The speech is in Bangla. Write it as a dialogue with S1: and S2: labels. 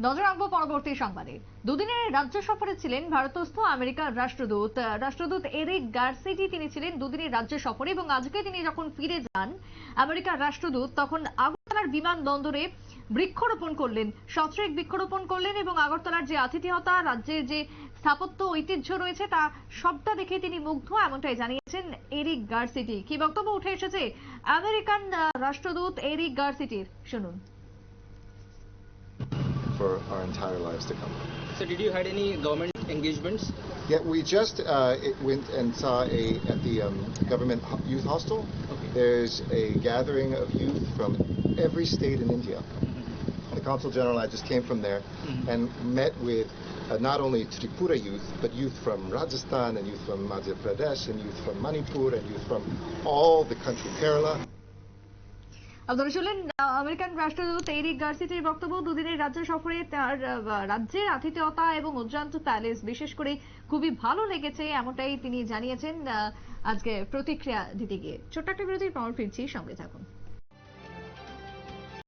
S1: নজর রাখবো পরবর্তী সংবাদে। দুদিনের রাজ্য সফরে ছিলেন ভারতস্থ আমেরিকার রাষ্ট্রদূত এরিক গারসিটি। তিনি ছিলেন দুদিনের রাজ্য সফরে এবং আজকে তিনি যখন ফিরে যান আমেরিকার রাষ্ট্রদূত, তখন আগরতলার বিমানবন্দরে বৃক্ষরোপণ করলেন, সস্ত্রীক বৃক্ষরোপণ করলেন এবং আগরতলার যে আতিথেয়তা, রাজ্যের যে স্থাপত্য ঐতিহ্য রয়েছে তা সবটা দেখে তিনি মুগ্ধ, এমনটাই জানিয়েছেন এরিক গারসিটি। কি বক্তব্য উঠে এসেছে আমেরিকান রাষ্ট্রদূত এরিক গারসিটির, শুনুন।
S2: For our entire lives to come.
S3: So did you had any government engagements?
S2: Yeah, we just went and saw at the government youth hostel.
S3: Okay.
S2: There's a gathering of youth from every state in India. The Consul General and I just came from there and met with not only Tripura youth, but youth from Rajasthan and youth from Madhya Pradesh and youth from Manipur and youth from all the country, Kerala.
S1: আপনারা শুনলেন আমেরিকান রাষ্ট্রদূত এরিক গারসিটির বক্তব্য। দুদিনের রাজ্য সফরে তার রাজ্যের আতিথেয়তা এবং উজ্জান্ত প্যালেস বিশেষ করে খুবই ভালো লেগেছে, এমনটাই তিনি জানিয়েছেন আজকে প্রতিক্রিয়া দিতে গিয়ে। ছোট্ট একটা বিরতির পর ফিরছি, সঙ্গে থাকুন।